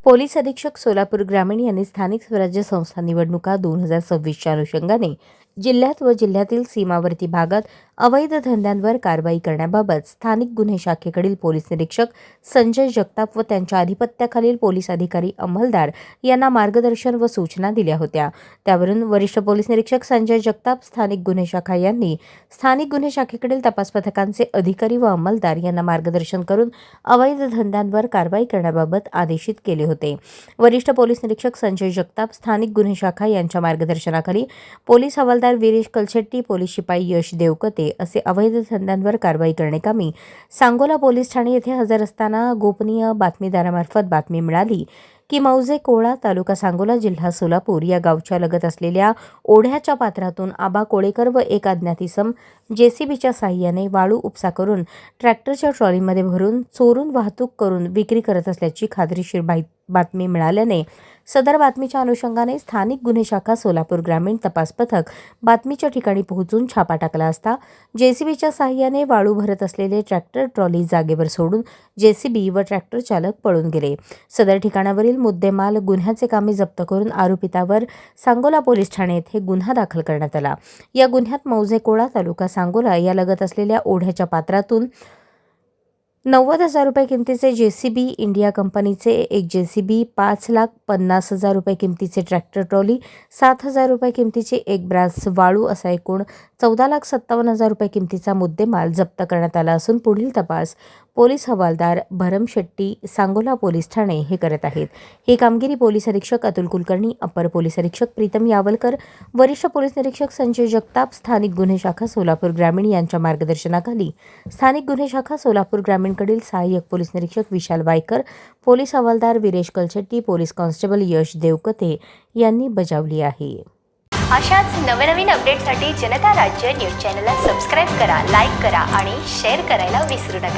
Police अधीक्षक सोलापूर ग्रामीण यांनी स्थानिक स्वराज्य संस्था निवडणुका 2026च्या अनुषंगाने जिल्ह्यात व जिल्ह्यातील सीमावर्ती भागात अवैध धंद्यांवर कारवाई करण्याबाबत स्थानिक गुन्हे शाखेकडील पोलीस निरीक्षक संजय जगताप व त्यांच्या अधिपत्याखालील पोलीस अधिकारी अंमलदार यांना मार्गदर्शन व सूचना दिल्या होत्या। त्यावरून वरिष्ठ पोलीस निरीक्षक संजय जगताप स्थानिक गुन्हे शाखा यांनी स्थानिक गुन्हे शाखेकडील तपास पथकांचे अधिकारी व अंमलदार यांना मार्गदर्शन करून अवैध धंद्यांवर कारवाई करण्याबाबत आदेशित केले होते। वरिष्ठ पोलीस निरीक्षक संजय जगताप स्थानिक गुन्हे शाखा यांच्या मार्गदर्शनाखाली पोलीस हवालदार वीरेश कलशेट्टी, पोलीस शिपाई यश देवकते असे अवैध धंद्यांवर कारवाई करण्याकामी सांगोला पोलीस ठाणे येथे हजर असताना गोपनीय बातमीदारामार्फत बातमी मिळाली की मौजे कोळा तालुका सांगोला जिल्हा सोलापूर या गावच्या लगत असलेल्या ओढ्याच्या पात्रातून आबा कोळेकर व एक अज्ञात इसम जेसीबीच्या साहाय्याने वाळू उपसा करून ट्रॅक्टरच्या ट्रॉलीमध्ये भरून चोरून वाहतूक करून विक्री करत असल्याची खात्रीशीर बातमी मिळाल्याने सदर बातमीच्या अनुषंगाने स्थानिक गुन्हे शाखा सोलापूर ग्रामीण तपास पथक बातमीच्या ठिकाणी पोहोचून छापा टाकला असता जेसीबीच्या साहाय्याने वाळू भरत असलेले ट्रॅक्टर ट्रॉली जागेवर सोडून जेसीबी व ट्रॅक्टर चालक पळून गेले। सदर ठिकाणावरील मुद्देमाल गुन्ह्याचे कामे जप्त करून आरोपितावर सांगोला पोलीस ठाणे येथे गुन्हा दाखल करण्यात आला। या गुन्ह्यात मौजे कोळा तालुका सांगोला या लगत असलेल्या ओढ्याच्या पात्रातून 90,000 रुपये किमतीचे जेसीबी इंडिया कंपनीचे एक जेसीबी, 5,50,000 रुपये किमतीचे ट्रॅक्टर ट्रॉली, 7,000 रुपये किमतीचे एक ब्रास वाळू असा एकूण 14,57,000 रुपये किमतीचा मुद्देमाल जप्त करण्यात आला असून पुढील तपास पोलीस हवालदार भरम शेट्टी सांगोला पोलीस ठाणे हे करत आहेत। ही कामगिरी पोलीस अधीक्षक अतुल कुलकर्णी, अपर पोलीस अधीक्षक प्रीतम यावलकर, वरिष्ठ पोलीस निरीक्षक संजय जगताप, स्थानिक गुन्हे शाखा सोलापूर ग्रामीण यांच्या मार्गदर्शनाखाली स्थानिक गुन्हे शाखा सोलापूर ग्रामीणकडील सहाय्यक पोलीस निरीक्षक विशाल वायकर, पोलीस हवालदार वीरेश कलशेट्टी, पोलीस कॉन्स्टेबल यश देवकते यांनी बजावली आहे। अशाच नवनवीन अपडेटसाठी जनता राज्य न्यूज चॅनलला सबस्क्राईब करा, लाईक करा आणि शेअर करायला विसरू नका।